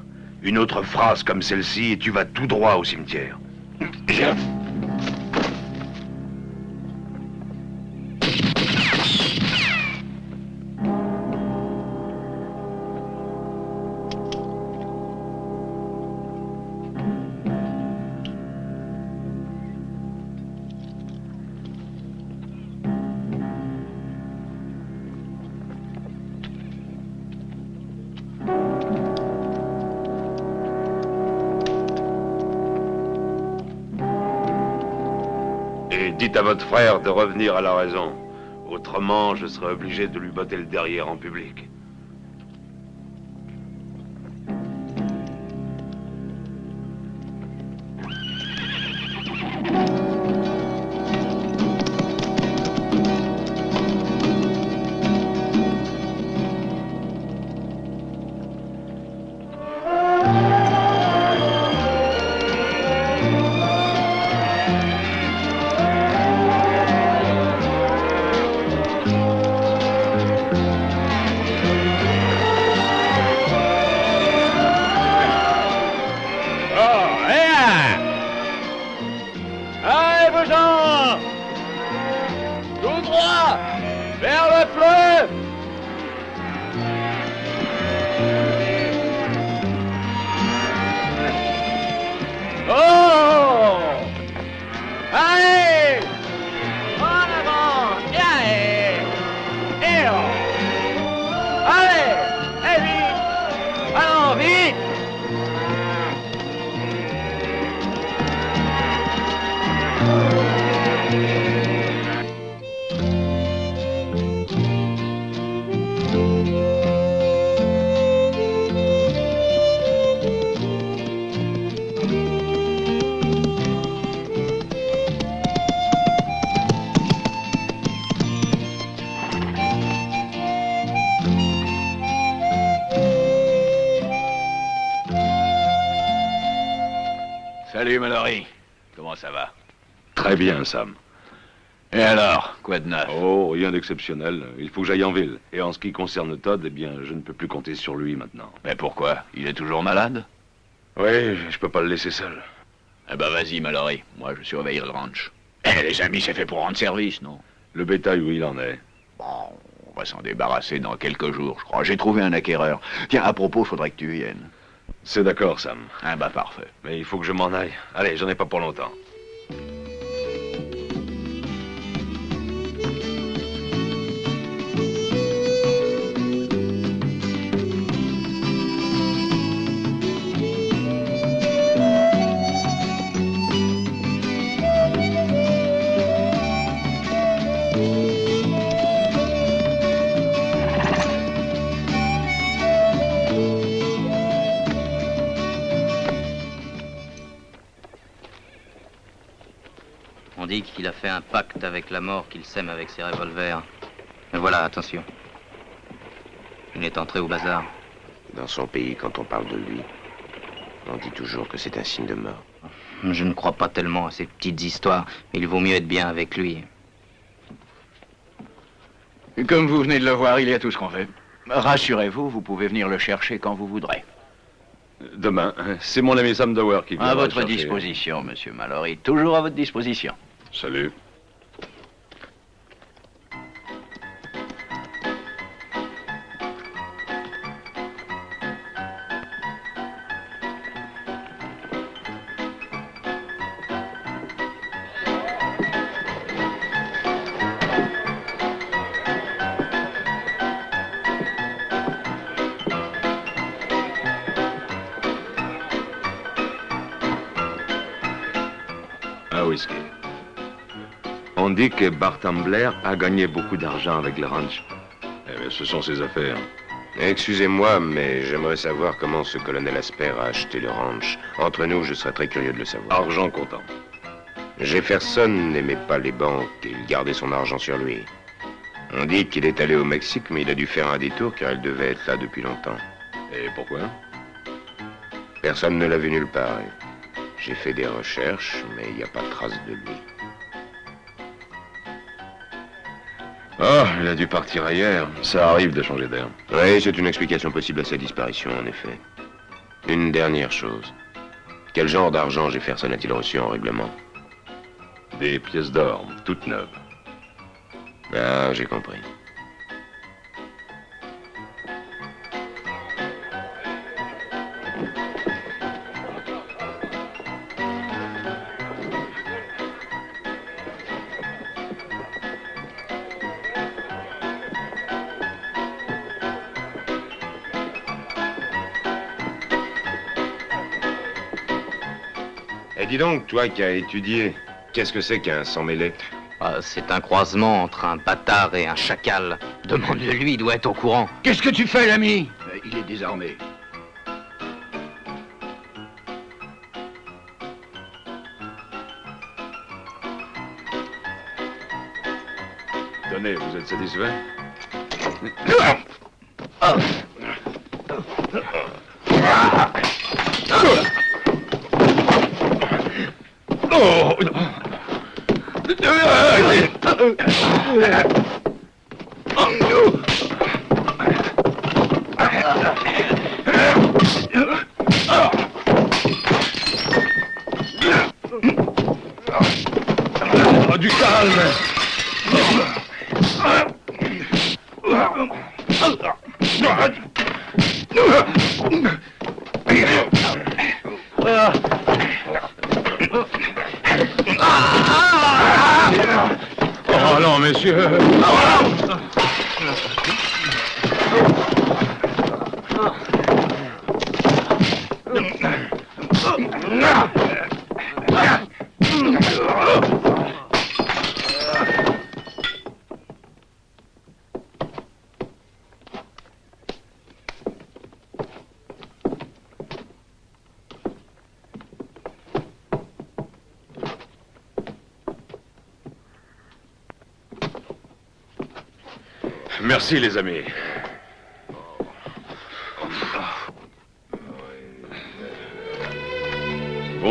Une autre phrase comme celle-ci et tu vas tout droit au cimetière. Dites à votre frère de revenir à la raison. Autrement, je serai obligé de lui botter le derrière en public. Salut, Mallory. Comment ça va? Très bien, Sam. Et alors, quoi de neuf? Oh, rien d'exceptionnel. Il faut que j'aille en ville. Et en ce qui concerne Todd, eh bien, je ne peux plus compter sur lui maintenant. Mais pourquoi? Il est toujours malade? Oui, je peux pas le laisser seul. Eh ben vas-y, Mallory. Moi, je surveille le ranch. Eh, les amis, c'est fait pour rendre service, non? Le bétail, où il en est? Bon, on va s'en débarrasser dans quelques jours, je crois. J'ai trouvé un acquéreur. Tiens, à propos, faudrait que tu viennes. C'est d'accord, Sam. Ah bah parfait. Mais il faut que je m'en aille. Allez, j'en ai pas pour longtemps. On dit qu'il a fait un pacte avec la mort qu'il sème avec ses revolvers. Mais voilà, attention. Il est entré au bazar. Dans son pays, quand on parle de lui, on dit toujours que c'est un signe de mort. Je ne crois pas tellement à ces petites histoires. Il vaut mieux être bien avec lui. Comme vous venez de le voir, il y a tout ce qu'on fait. Rassurez-vous, vous pouvez venir le chercher quand vous voudrez. Demain, c'est mon ami Sam Dower qui vient. À votre disposition, monsieur Mallory. Toujours à votre disposition. Salut. Un whisky. On dit que Bart Ambler a gagné beaucoup d'argent avec le ranch. Eh bien, ce sont ses affaires. Excusez-moi, mais j'aimerais savoir comment ce colonel Asper a acheté le ranch. Entre nous, je serais très curieux de le savoir. Argent comptant. Jefferson n'aimait pas les banques et il gardait son argent sur lui. On dit qu'il est allé au Mexique, mais il a dû faire un détour car il devait être là depuis longtemps. Et pourquoi? Personne ne l'a vu nulle part. J'ai fait des recherches, mais il n'y a pas de trace de lui. Oh, il a dû partir ailleurs. Ça arrive de changer d'air. Oui, c'est une explication possible à sa disparition, en effet. Une dernière chose. Quel genre d'argent Jefferson a-t-il reçu en règlement? Des pièces d'or, toutes neuves. Ah, j'ai compris. Et dis donc, toi qui as étudié, qu'est-ce que c'est qu'un sang-mêlé? C'est un croisement entre un bâtard et un chacal. Demande-le lui, il doit être au courant. Qu'est-ce que tu fais, l'ami? Il est désarmé. Tenez, vous êtes satisfait? Du calme. Oh non, messieurs. Merci, les amis.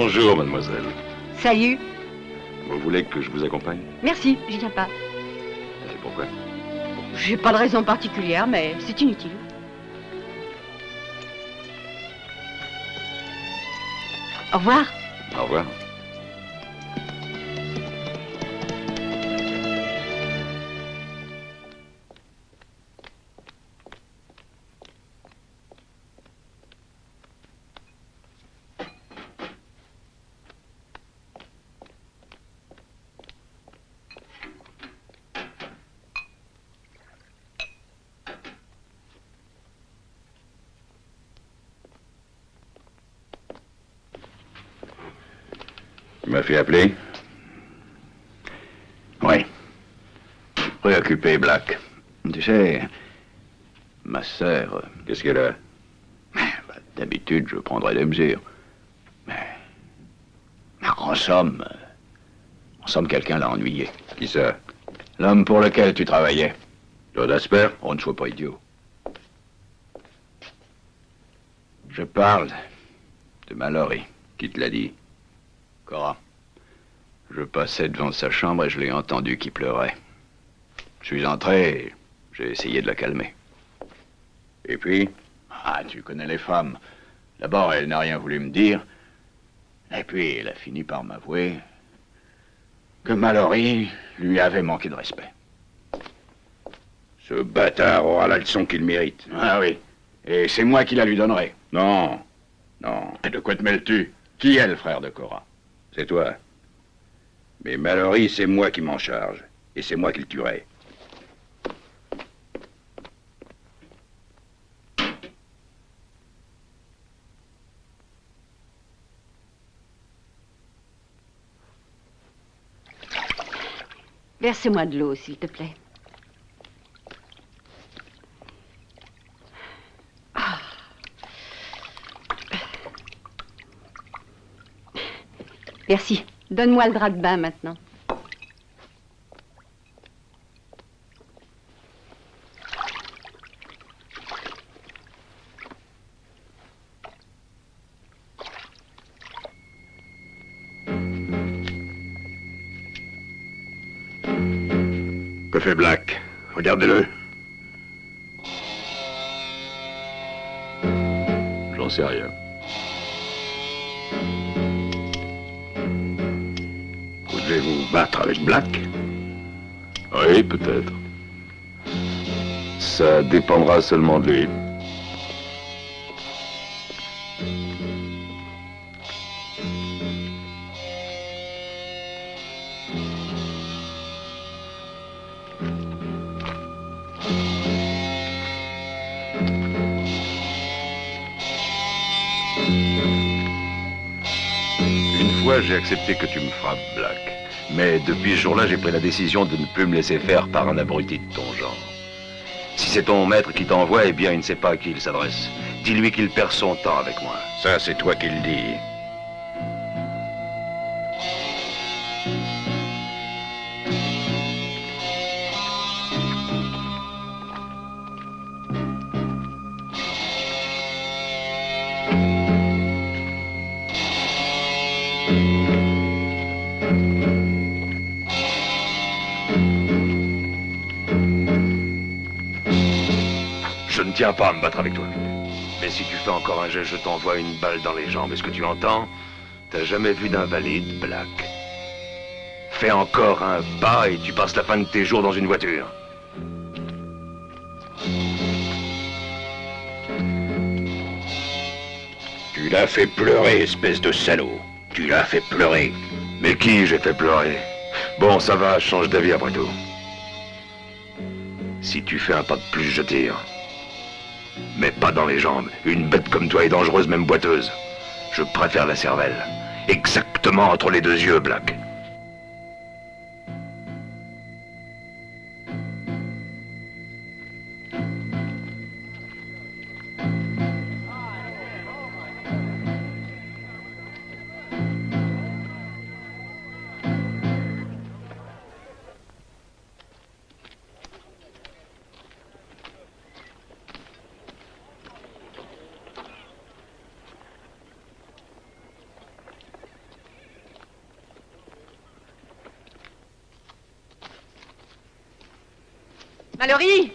Bonjour, mademoiselle. Salut. Vous voulez que je vous accompagne? Merci, j'y viens pas. Et pourquoi? J'ai pas de raison particulière, mais c'est inutile. Au revoir. Au revoir. Tu m'as fait appeler? Oui. Je suis préoccupé, Black. Tu sais, ma sœur... Qu'est-ce qu'elle a? D'habitude, je prendrais des mesures. Mais... En somme, quelqu'un l'a ennuyé. Qui ça? L'homme pour lequel tu travaillais. Claude Asper? On ne soit pas idiot. Je parle de Mallory. Qui te l'a dit? Cora. Je passais devant sa chambre et je l'ai entendu qui pleurait. Je suis entré et j'ai essayé de la calmer. Et puis? Ah, tu connais les femmes. D'abord, elle n'a rien voulu me dire. Et puis, elle a fini par m'avouer que Mallory lui avait manqué de respect. Ce bâtard aura la leçon qu'il mérite. Ah oui. Et c'est moi qui la lui donnerai. Non. Non. Et de quoi te mêles-tu? Qui est le frère de Cora? C'est toi. Mais Mallory, c'est moi qui m'en charge. Et c'est moi qui le tuerai. Versez-moi de l'eau, s'il te plaît. Ah. Merci. Donne-moi le drap de bain maintenant. Que fait Black? Regardez-le. J'en sais rien. Vous devez vous battre avec Black? Oui, peut-être. Ça dépendra seulement de lui. J'ai accepté que tu me frappes, Black. Mais depuis ce jour-là, j'ai pris la décision de ne plus me laisser faire par un abruti de ton genre. Si c'est ton maître qui t'envoie, eh bien, il ne sait pas à qui il s'adresse. Dis-lui qu'il perd son temps avec moi. Ça, c'est toi qui le dis. Je ne tiens pas à me battre avec toi. Mais si tu fais encore un geste, je t'envoie une balle dans les jambes. Est-ce que tu entends? T'as jamais vu d'invalide, Black? Fais encore un pas et tu passes la fin de tes jours dans une voiture. Tu l'as fait pleurer, espèce de salaud. Tu l'as fait pleurer. Mais qui j'ai fait pleurer? Bon, ça va, je change d'avis après tout. Si tu fais un pas de plus, je tire. Mais pas dans les jambes. Une bête comme toi est dangereuse, même boiteuse. Je préfère la cervelle. Exactement entre les deux yeux, Black. Mallory!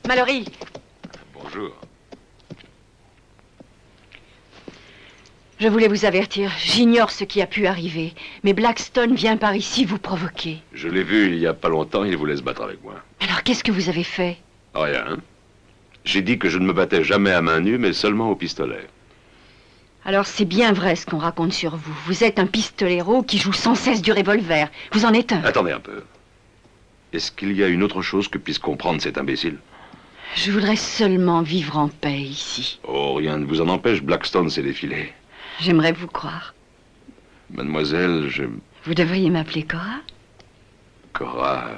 Mallory! Bonjour. Je voulais vous avertir, j'ignore ce qui a pu arriver, mais Blackstone vient par ici vous provoquer. Je l'ai vu il y a pas longtemps, il voulait se battre avec moi. Alors qu'est-ce que vous avez fait? Rien. J'ai dit que je ne me battais jamais à main nue, mais seulement au pistolet. Alors c'est bien vrai ce qu'on raconte sur vous. Vous êtes un pistolero qui joue sans cesse du revolver. Vous en êtes un. Attendez un peu. Est-ce qu'il y a une autre chose que puisse comprendre cet imbécile? Je voudrais seulement vivre en paix ici. Oh, rien ne vous en empêche, Blackstone s'est défilé. J'aimerais vous croire. Mademoiselle, Vous devriez m'appeler Cora? Cora...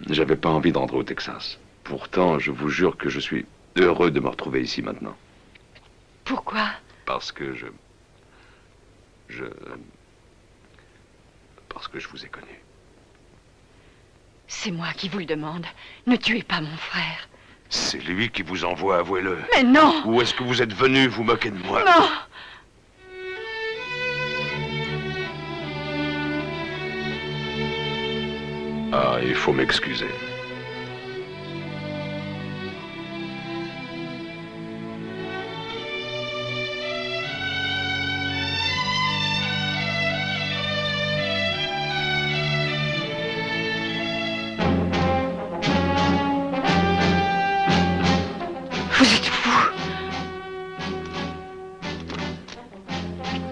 J'avais pas envie de rentrer au Texas. Pourtant, je vous jure que je suis heureux de me retrouver ici maintenant. Pourquoi? Parce que Parce que je vous ai connu. C'est moi qui vous le demande. Ne tuez pas mon frère. C'est lui qui vous envoie, avouez-le. Mais non! Ou est-ce que vous êtes venu vous moquer de moi? Non! Ah, il faut m'excuser. Vous êtes fou!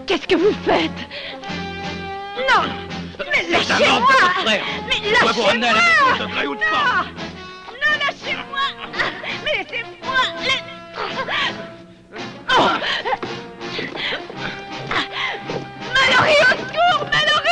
Qu'est-ce que vous faites? Non! Mais lâchez-moi! Mais lâchez-moi! Non! Non, lâchez-moi! Mais laissez-moi! Oh! Mallory, au secours! Mallory!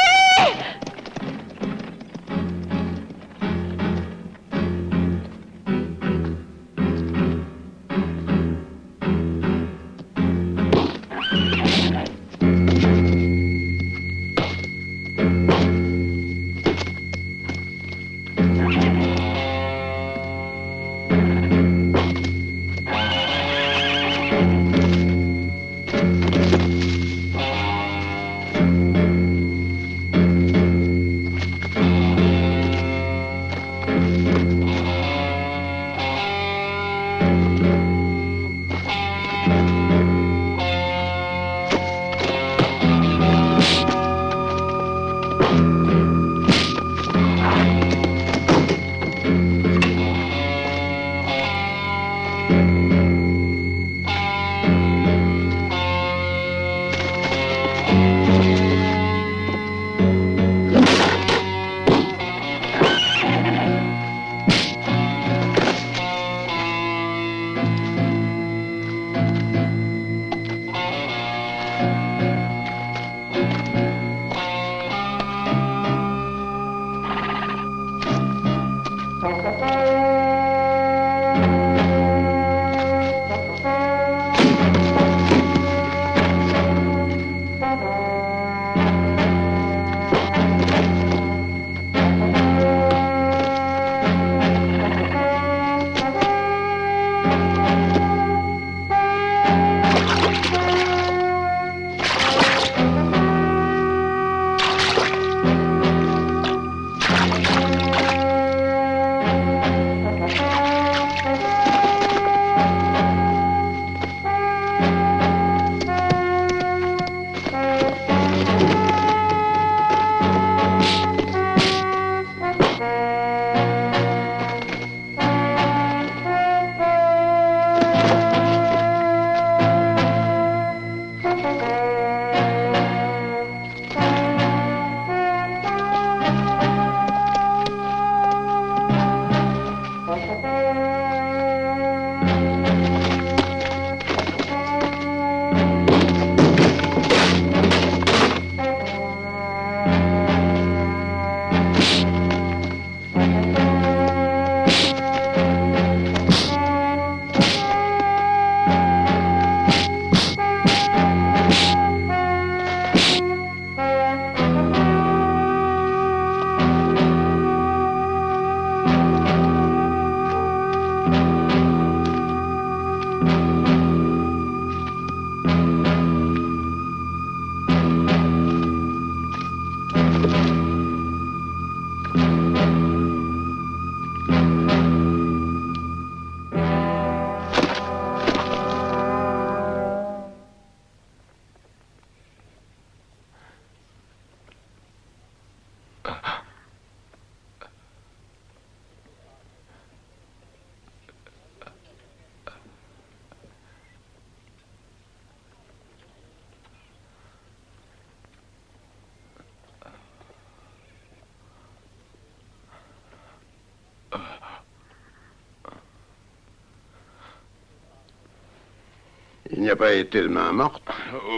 n'y a pas été de main morte.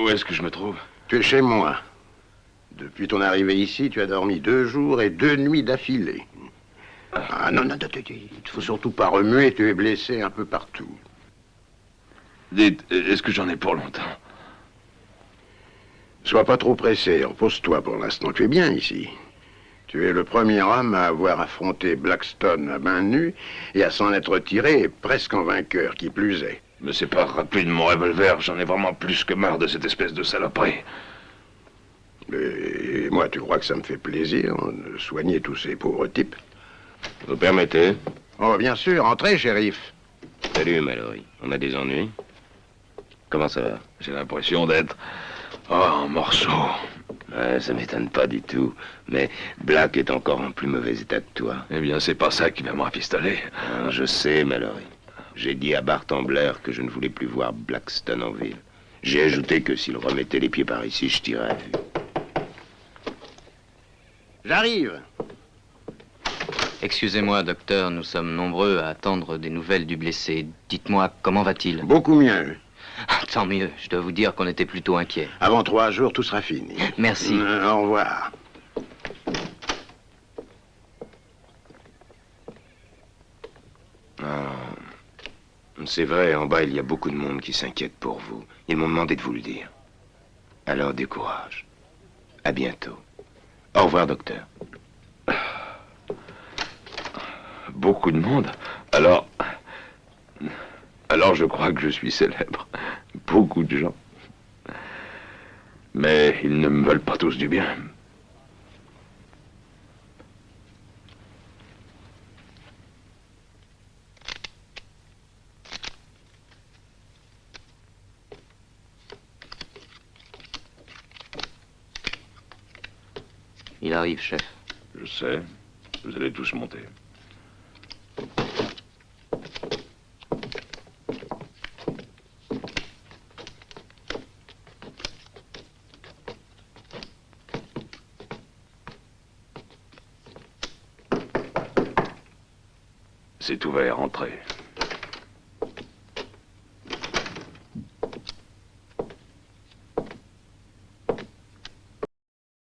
Où est-ce que je me trouve? Tu es chez moi. Depuis ton arrivée ici, tu as dormi 2 jours et 2 nuits d'affilée. Ah non, non, il ne faut surtout pas remuer, tu es blessé un peu partout. Dites, est-ce que j'en ai pour longtemps? Sois pas trop pressé, repose-toi pour l'instant, tu es bien ici. Tu es le premier homme à avoir affronté Blackstone à main nue et à s'en être tiré presque en vainqueur, qui plus est. Me c'est pas rappelé de mon revolver, j'en ai vraiment plus que marre de cette espèce de saloperie. Et moi, tu crois que ça me fait plaisir de soigner tous ces pauvres types? Vous permettez? Oh, bien sûr, entrez, shérif. Salut, Mallory. On a des ennuis? Comment ça va? J'ai l'impression d'être... en morceaux. Ouais, ça m'étonne pas du tout. Mais Black est encore en plus mauvais état que toi. Eh bien, c'est pas ça qui va me rafistoler. Ah, je sais, Mallory. J'ai dit à Bart Ambler que je ne voulais plus voir Blackstone en ville. J'ai ajouté que s'il remettait les pieds par ici, je tirais à vue. J'arrive. Excusez-moi, docteur, nous sommes nombreux à attendre des nouvelles du blessé. Dites-moi, comment va-t-il? Beaucoup mieux. Tant mieux, je dois vous dire qu'on était plutôt inquiets. Avant 3 jours, tout sera fini. Merci. Au revoir. C'est vrai, en bas, il y a beaucoup de monde qui s'inquiète pour vous. Ils m'ont demandé de vous le dire. Alors, du courage. À bientôt. Au revoir, docteur. Beaucoup de monde. Alors je crois que je suis célèbre. Beaucoup de gens. Mais ils ne me veulent pas tous du bien. Il arrive, chef. Je sais. Vous allez tous monter. C'est ouvert, entrez.